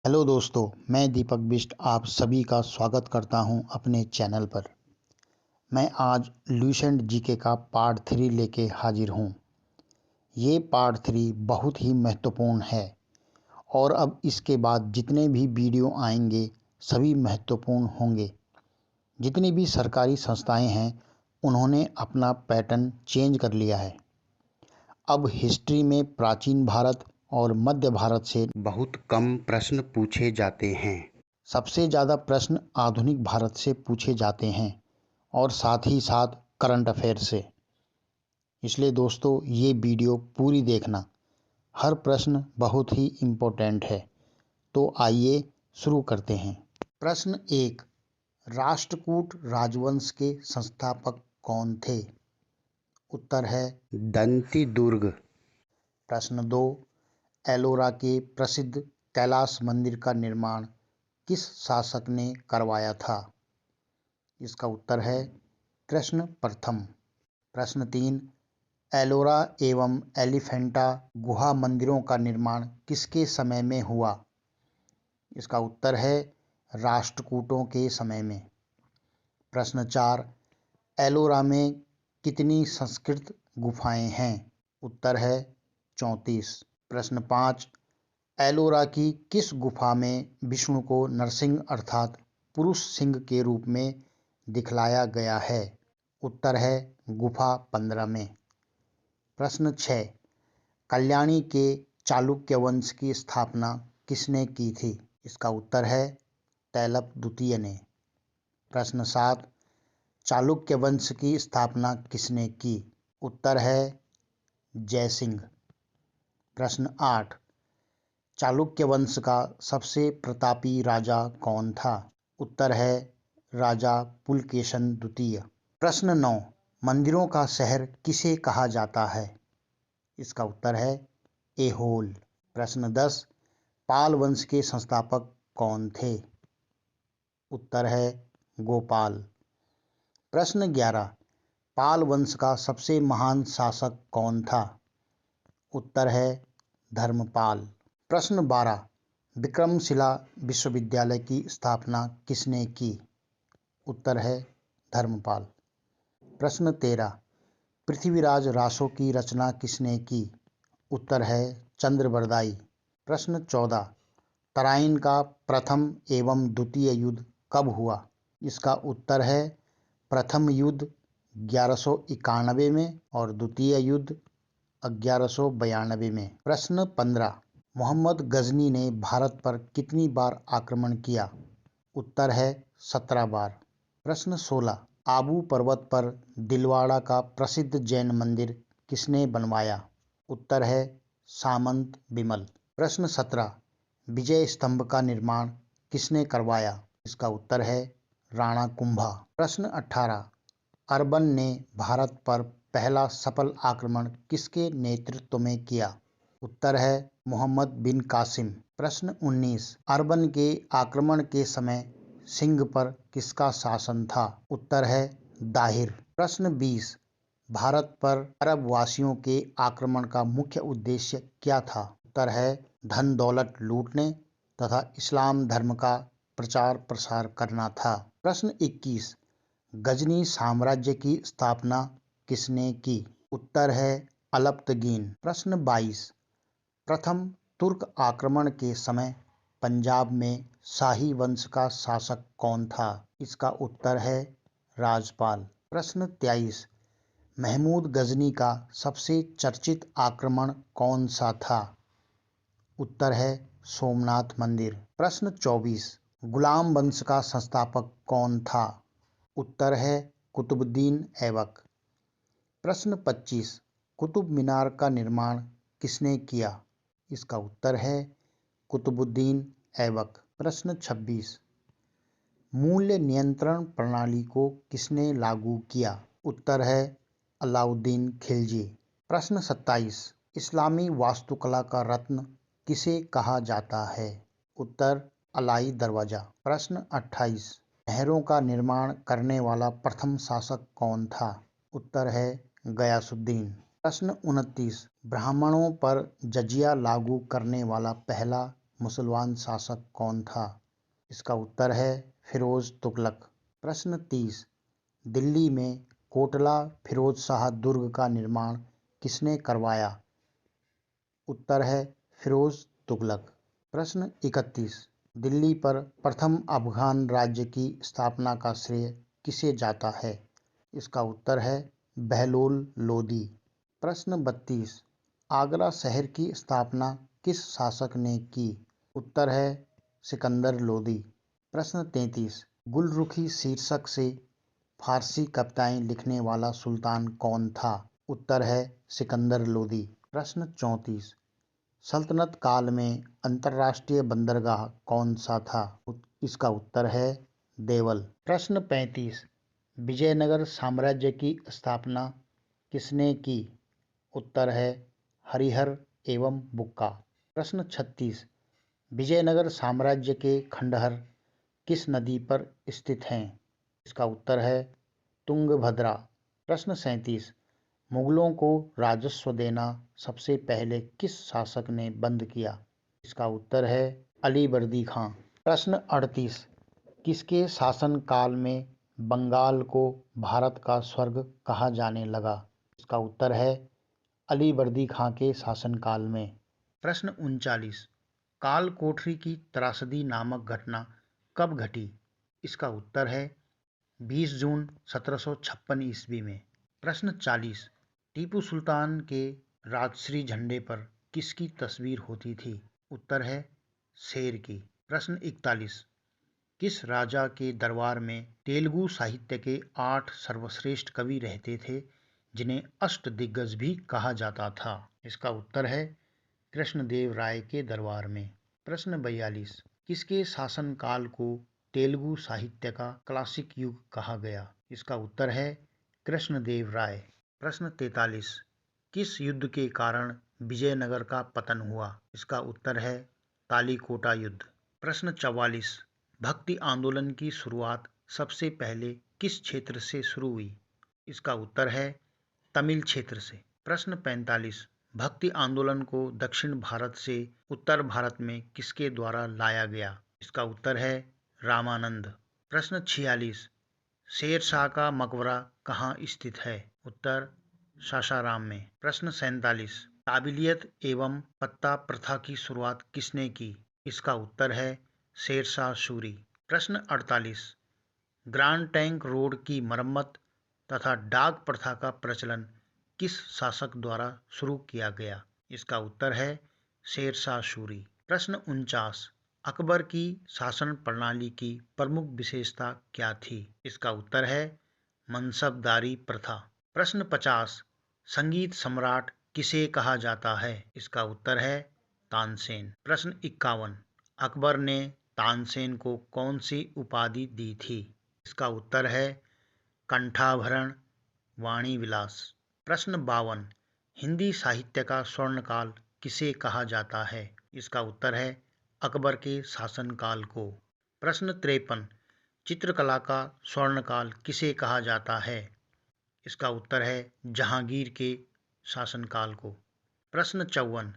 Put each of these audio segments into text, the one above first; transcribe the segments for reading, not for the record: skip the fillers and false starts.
Hello दोस्तों, मैं दीपक बिष्ट आप सभी का स्वागत करता हूं अपने चैनल पर। मैं आज लुसेंट जीके का पार्ट 3 लेके हाजिर हूं। ये पार्ट 3 बहुत ही महत्वपूर्ण है और अब इसके बाद जितने भी वीडियो आएंगे सभी महत्वपूर्ण होंगे। जितनी भी सरकारी संस्थाएं हैं उन्होंने अपना पैटर्न चेंज कर लिया है। अब हिस्ट्री में प्राचीन भारत और मध्य भारत से बहुत कम प्रश्न पूछे जाते हैं। सबसे ज़्यादा प्रश्न आधुनिक भारत से पूछे जाते हैं और साथ ही साथ करंट अफेयर से। इसलिए दोस्तों ये वीडियो पूरी देखना, हर प्रश्न बहुत ही इम्पोर्टेंट है। तो आइए शुरू करते हैं। प्रश्न 1, राष्ट्रकूट राजवंश के संस्थापक कौन थे? उत्तर है दंती दुर्ग। प्रश्न 2, एलोरा के प्रसिद्ध कैलाश मंदिर का निर्माण किस शासक ने करवाया था? इसका उत्तर है कृष्ण प्रथम। प्रश्न 3, एलोरा एवं एलिफेंटा गुहा मंदिरों का निर्माण किसके समय में हुआ? इसका उत्तर है राष्ट्रकूटों के समय में। प्रश्न 4, एलोरा में कितनी संस्कृत गुफाएं हैं? उत्तर है 34। प्रश्न 5, एलोरा की किस गुफा में विष्णु को नरसिंह अर्थात पुरुष सिंह के रूप में दिखलाया गया है? उत्तर है गुफा 15 में। प्रश्न 6, कल्याणी के चालुक्य वंश की स्थापना किसने की थी? इसका उत्तर है तैलप द्वितीय ने। प्रश्न 7, चालुक्य वंश की स्थापना किसने की? उत्तर है जयसिंह। प्रश्न 8, चालुक्य वंश का सबसे प्रतापी राजा कौन था? उत्तर है राजा पुलकेशन द्वितीय। प्रश्न 9, मंदिरों का शहर किसे कहा जाता है? इसका उत्तर है ऐहोल। प्रश्न 10, पाल वंश के संस्थापक कौन थे? उत्तर है गोपाल। प्रश्न 11, पाल वंश का सबसे महान शासक कौन था? उत्तर है धर्मपाल। प्रश्न 12, विक्रमशिला विश्वविद्यालय की स्थापना किसने की? उत्तर है धर्मपाल। प्रश्न 13, पृथ्वीराज रासो की रचना किसने की? उत्तर है चंद्रबरदाई। प्रश्न 14, तराइन का प्रथम एवं द्वितीय युद्ध कब हुआ? इसका उत्तर है प्रथम युद्ध 1191 में और द्वितीय युद्ध 1192 में। प्रश्न 15, मोहम्मद गजनी ने भारत पर कितनी बार आक्रमण किया? उत्तर है 17 बार। प्रश्न 16, आबू पर्वत पर दिलवाड़ा का प्रसिद्ध जैन मंदिर किसने बनवाया? उत्तर है सामंत बिमल। प्रश्न 17, विजय स्तंभ का निर्माण किसने करवाया? इसका उत्तर है राणा कुंभा। प्रश्न 18, अरबन ने भारत पर पहला सफल आक्रमण किसके नेतृत्व में किया? उत्तर है मोहम्मद बिन कासिम। प्रश्न 19, अरबन के आक्रमण के समय सिंध पर किसका शासन था? उत्तर है दाहिर। प्रश्न 20, भारत पर अरब वासियों के आक्रमण का मुख्य उद्देश्य क्या था? उत्तर है धन दौलत लूटने तथा इस्लाम धर्म का प्रचार प्रसार करना था। प्रश्न 21, गजनी साम्राज्य की स्थापना किसने की? उत्तर है अलप्तगीन। प्रश्न 22, प्रथम तुर्क आक्रमण के समय पंजाब में शाही वंश का शासक कौन था? इसका उत्तर है राजपाल। प्रश्न 23, महमूद गजनी का सबसे चर्चित आक्रमण कौन सा था? उत्तर है सोमनाथ मंदिर। प्रश्न 24, गुलाम वंश का संस्थापक कौन था? उत्तर है कुतुबुद्दीन ऐबक। प्रश्न 25, कुतुब मीनार का निर्माण किसने किया? इसका उत्तर है कुतुबुद्दीन ऐबक। प्रश्न 26, मूल्य नियंत्रण प्रणाली को किसने लागू किया? उत्तर है अलाउद्दीन खिलजी। प्रश्न 27, इस्लामी वास्तुकला का रत्न किसे कहा जाता है? उत्तर अलाई दरवाजा। प्रश्न 28, नहरों का निर्माण करने वाला प्रथम शासक कौन था? उत्तर है गयासुद्दीन। प्रश्न 29, ब्राह्मणों पर जजिया लागू करने वाला पहला मुसलमान शासक कौन था? इसका उत्तर है फिरोज तुगलक। प्रश्न 30। दिल्ली में कोटला फिरोज शाह दुर्ग का निर्माण किसने करवाया? उत्तर है फिरोज तुगलक। प्रश्न 31। दिल्ली पर प्रथम अफगान राज्य की स्थापना का श्रेय किसे जाता है? इसका उत्तर है बहलोल लोदी। प्रश्न 32। आगरा शहर की स्थापना किस शासक ने की? उत्तर है सिकंदर लोदी। प्रश्न 33। गुलरुखी शीर्षक से फारसी कविताएं लिखने वाला सुल्तान कौन था? उत्तर है सिकंदर लोदी। प्रश्न 34। सल्तनत काल में अंतर्राष्ट्रीय बंदरगाह कौन सा था? इसका उत्तर है देवल। प्रश्न 35। विजयनगर साम्राज्य की स्थापना किसने की? उत्तर है हरिहर एवं बुक्का। प्रश्न 36। विजयनगर साम्राज्य के खंडहर किस नदी पर स्थित हैं? इसका उत्तर है तुंगभद्रा। प्रश्न 37। मुगलों को राजस्व देना सबसे पहले किस शासक ने बंद किया? इसका उत्तर है अलीवर्दी खां। प्रश्न 38। किसके शासनकाल में बंगाल को भारत का स्वर्ग कहा जाने लगा? इसका उत्तर है अलीवर्दी खां के शासनकाल में। प्रश्न 39। काल कोठरी की त्रासदी नामक घटना कब घटी? इसका उत्तर है 20 जून 1756 ईस्वी में। प्रश्न 40। टीपू सुल्तान के राजश्री झंडे पर किसकी तस्वीर होती थी? उत्तर है शेर की। प्रश्न 41। किस राजा के दरबार में तेलुगु साहित्य के 8 सर्वश्रेष्ठ कवि रहते थे जिन्हें अष्टदिग्गज भी कहा जाता था? इसका उत्तर है कृष्णदेव राय के दरबार में। प्रश्न 42। किसके शासनकाल को तेलुगु साहित्य का क्लासिक युग कहा गया? इसका उत्तर है कृष्णदेव राय। प्रश्न 43। किस युद्ध के कारण विजयनगर का पतन हुआ? इसका उत्तर है तालीकोटा युद्ध। प्रश्न 44। भक्ति आंदोलन की शुरुआत सबसे पहले किस क्षेत्र से शुरू हुई? इसका उत्तर है तमिल क्षेत्र से। प्रश्न 45। भक्ति आंदोलन को दक्षिण भारत से उत्तर भारत में किसके द्वारा लाया गया? इसका उत्तर है रामानंद। प्रश्न 46। शेर शाह का मकबरा कहाँ स्थित है? उत्तर सासाराम में। प्रश्न 47। काबिलियत एवं पत्ता प्रथा की शुरुआत किसने की? इसका उत्तर है शेरशाह सूरी। प्रश्न 48। ग्रांड टैंक रोड की मरम्मत तथा डाक प्रथा का प्रचलन किस शासक द्वारा शुरू किया गया? इसका उत्तर है शेरशाह सूरी। प्रश्न 49। अकबर की शासन प्रणाली की प्रमुख विशेषता क्या थी? इसका उत्तर है मनसबदारी प्रथा। प्रश्न 50। संगीत सम्राट किसे कहा जाता है? इसका उत्तर है तानसेन। प्रश्न 51। अकबर ने तानसेन को कौन सी उपाधि दी थी? इसका उत्तर है कंठाभरण वाणी विलास। प्रश्न 52। हिंदी साहित्य का स्वर्णकाल किसे कहा जाता है? इसका उत्तर है अकबर के शासनकाल को। प्रश्न 53। चित्रकला का स्वर्णकाल किसे कहा जाता है? इसका उत्तर है जहांगीर के शासनकाल को। प्रश्न 54।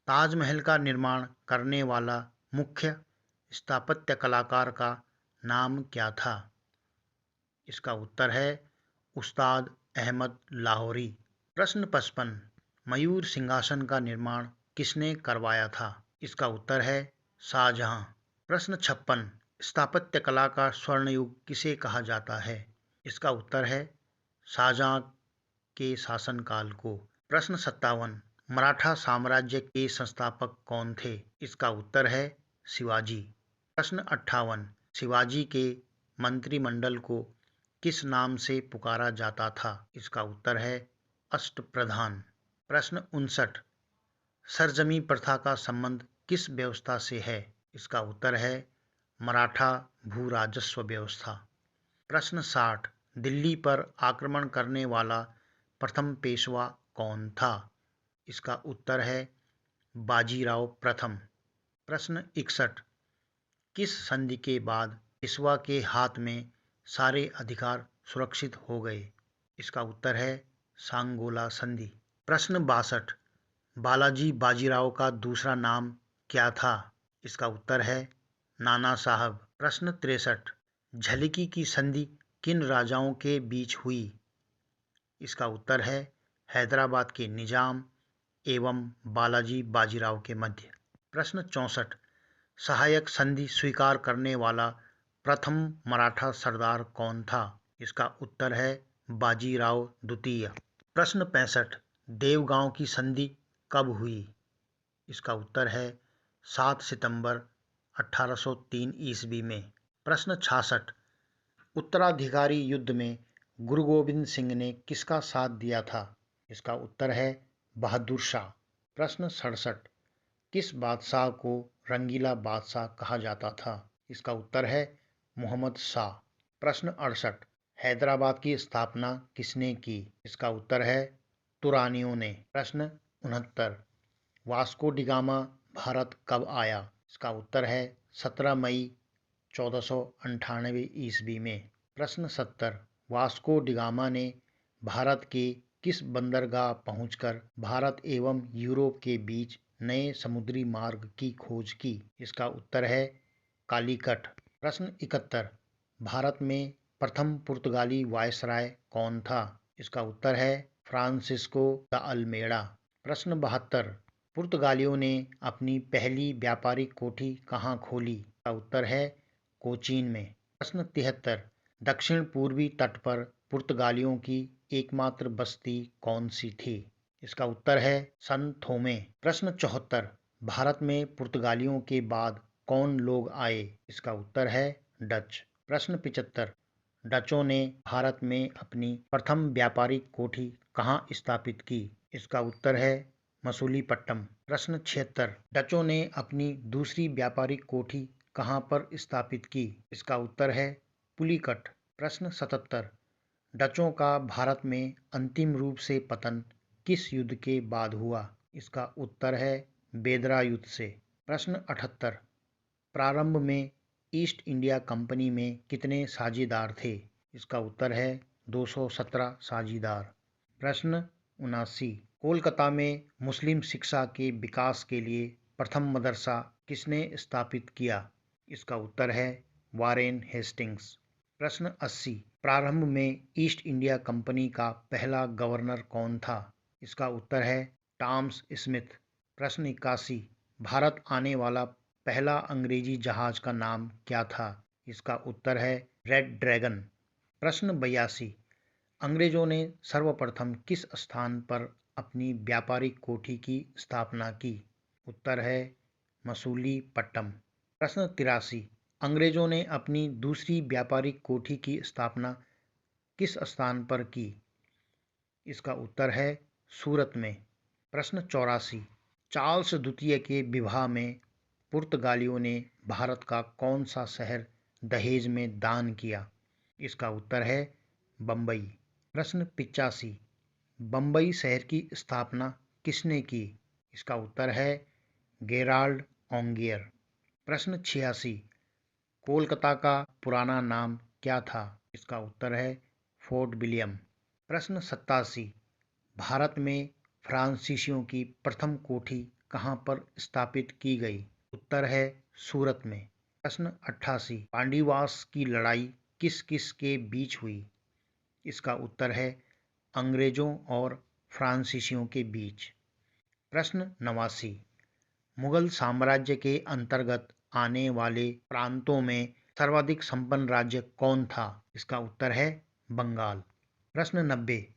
ताजमहल का निर्माण करने वाला मुख्य स्थापत्य कलाकार का नाम क्या था? इसका उत्तर है उस्ताद अहमद लाहौरी। प्रश्न 55। मयूर सिंहासन का निर्माण किसने करवाया था? इसका उत्तर है शाहजहां। प्रश्न 56। स्थापत्य कला का स्वर्ण युग किसे कहा जाता है? इसका उत्तर है शाहजहां के शासनकाल को। प्रश्न 57। मराठा साम्राज्य के संस्थापक कौन थे? इसका उत्तर है शिवाजी। प्रश्न 58। शिवाजी के मंत्रिमंडल को किस नाम से पुकारा जाता था? इसका उत्तर है अष्टप्रधान। प्रश्न 59। सरजमी प्रथा का संबंध किस व्यवस्था से है? इसका उत्तर है मराठा भू राजस्व व्यवस्था। प्रश्न 60। दिल्ली पर आक्रमण करने वाला प्रथम पेशवा कौन था? इसका उत्तर है बाजीराव प्रथम। प्रश्न 61। किस संधि के बाद पेशवा के हाथ में सारे अधिकार सुरक्षित हो गए? इसका उत्तर है सांगोला संधि। प्रश्न 62। बालाजी बाजीराव का दूसरा नाम क्या था? इसका उत्तर है नाना साहब। प्रश्न 63, झलिकी की संधि किन राजाओं के बीच हुई? इसका उत्तर है हैदराबाद के निजाम एवं बालाजी बाजीराव के मध्य। प्रश्न 64, सहायक संधि स्वीकार करने वाला प्रथम मराठा सरदार कौन था? इसका उत्तर है बाजीराव द्वितीय। प्रश्न 65, देवगांव की संधि कब हुई? इसका उत्तर है 7 सितंबर 1803 ईस्वी में। प्रश्न 66, उत्तराधिकारी युद्ध में गुरु गोविंद सिंह ने किसका साथ दिया था? इसका उत्तर है बहादुर शाह। प्रश्न 67, किस बादशाह को रंगीला बादशाह कहा जाता था? इसका उत्तर है मोहम्मद शाह। प्रश्न 68, हैदराबाद की स्थापना किसने की? इसका उत्तर है तुरानियों ने। प्रश्न 69, वास्को डी गामा भारत कब आया? इसका उत्तर है 17 मई 1498 ईस्वी में। प्रश्न 70, वास्को डी गामा ने भारत के किस बंदरगाह पहुंचकर भारत एवं यूरोप के बीच नए समुद्री मार्ग की खोज की? इसका उत्तर है कालीकट। प्रश्न 71, भारत में प्रथम पुर्तगाली वायसराय कौन था? इसका उत्तर है फ्रांसिस्को द अल्मेडा। प्रश्न 72, पुर्तगालियों ने अपनी पहली व्यापारिक कोठी कहाँ खोली? इसका उत्तर है कोचीन में। प्रश्न 73, दक्षिण पूर्वी तट पर पुर्तगालियों की एकमात्र बस्ती कौन सी थी? इसका उत्तर है सन थोमे। प्रश्न 74, भारत में पुर्तगालियों के बाद कौन लोग आए? इसका उत्तर है डच। प्रश्न 75, डचों ने भारत में अपनी प्रथम व्यापारिक कोठी कहाँ स्थापित की? इसका उत्तर है मसूलीपट्टम। प्रश्न 76, डचों ने अपनी दूसरी व्यापारिक कोठी कहाँ पर स्थापित की? इसका उत्तर है पुलिकट। प्रश्न 77, डचों का भारत में अंतिम रूप से पतन किस युद्ध के बाद हुआ? इसका उत्तर है बेदरा युद्ध से। प्रश्न 78, प्रारंभ में ईस्ट इंडिया कंपनी में कितने साझेदार थे? इसका उत्तर है 217 साझेदार। प्रश्न 79, कोलकाता में मुस्लिम शिक्षा के विकास के लिए प्रथम मदरसा किसने स्थापित किया? इसका उत्तर है वारेन हेस्टिंग्स। प्रश्न 80, प्रारंभ में ईस्ट इंडिया कंपनी का पहला गवर्नर कौन था? इसका उत्तर है टॉमस स्मिथ। प्रश्न 81, भारत आने वाला पहला अंग्रेजी जहाज का नाम क्या था? इसका उत्तर है रेड ड्रैगन। प्रश्न 82, अंग्रेजों ने सर्वप्रथम किस स्थान पर अपनी व्यापारिक कोठी की स्थापना की? उत्तर है मसूलीपट्टम। प्रश्न 83, अंग्रेजों ने अपनी दूसरी व्यापारिक कोठी की स्थापना किस स्थान पर की? इसका उत्तर है सूरत में। प्रश्न 84, चार्ल्स द्वितीय के विवाह में पुर्तगालियों ने भारत का कौन सा शहर दहेज में दान किया? इसका उत्तर है बम्बई। प्रश्न 85, बम्बई शहर की स्थापना किसने की? इसका उत्तर है गेराल्ड ऑन्गियर। प्रश्न 86, कोलकाता का पुराना नाम क्या था? इसका उत्तर है फोर्ट विलियम। प्रश्न 87, भारत में फ्रांसीसियों की प्रथम कोठी कहाँ पर स्थापित की गई? उत्तर है सूरत में। प्रश्न 88, पांडीवास की लड़ाई किस किस के बीच हुई? इसका उत्तर है अंग्रेजों और फ्रांसीसियों के बीच। प्रश्न 89, मुगल साम्राज्य के अंतर्गत आने वाले प्रांतों में सर्वाधिक संपन्न राज्य कौन था? इसका उत्तर है बंगाल। प्रश्न 90,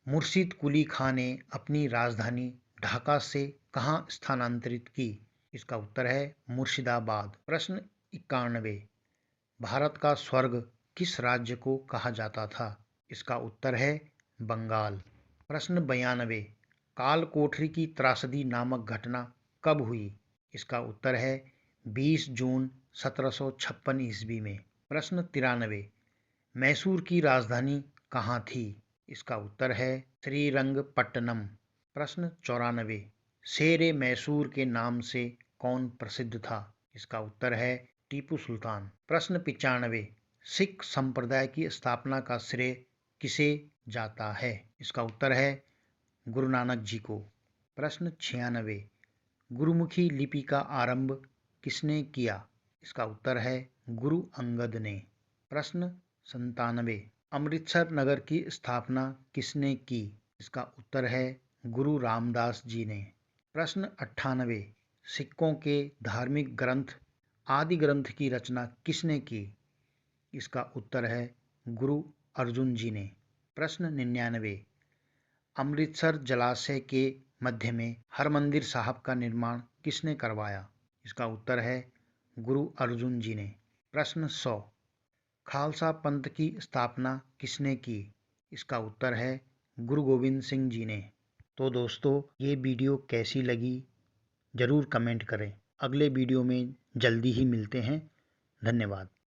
मुर्शिद कुली खां ने अपनी राजधानी ढाका से कहाँ स्थानांतरित की? इसका उत्तर है मुर्शिदाबाद। प्रश्न 91, भारत का स्वर्ग किस राज्य को कहा जाता था? इसका उत्तर है बंगाल। प्रश्न 92, काल कोठरी की त्रासदी नामक घटना कब हुई? इसका उत्तर है 20 जून 1756 ईस्वी में। प्रश्न 93, मैसूर की राजधानी कहाँ थी? इसका उत्तर है श्रीरंगपट्टनम। प्रश्न 94, शेर मैसूर के नाम से कौन प्रसिद्ध था? इसका उत्तर है टीपू सुल्तान। प्रश्न 95, सिख संप्रदाय की स्थापना का श्रेय किसे जाता है? इसका उत्तर है गुरु नानक जी को। प्रश्न 96, गुरुमुखी लिपि का आरंभ किसने किया? इसका उत्तर है गुरु अंगद ने। प्रश्न 97, अमृतसर नगर की स्थापना किसने की? इसका उत्तर है गुरु रामदास जी ने। प्रश्न 98, सिखों के धार्मिक ग्रंथ आदि ग्रंथ की रचना किसने की? इसका उत्तर है गुरु अर्जुन जी ने। प्रश्न 99, अमृतसर जलाशय के मध्य में हरमंदिर साहब का निर्माण किसने करवाया? इसका उत्तर है गुरु अर्जुन जी ने। प्रश्न 100, खालसा पंथ की स्थापना किसने की? इसका उत्तर है गुरु गोविंद सिंह जी ने। तो दोस्तों, ये वीडियो कैसी लगी ज़रूर कमेंट करें। अगले वीडियो में जल्दी ही मिलते हैं। धन्यवाद।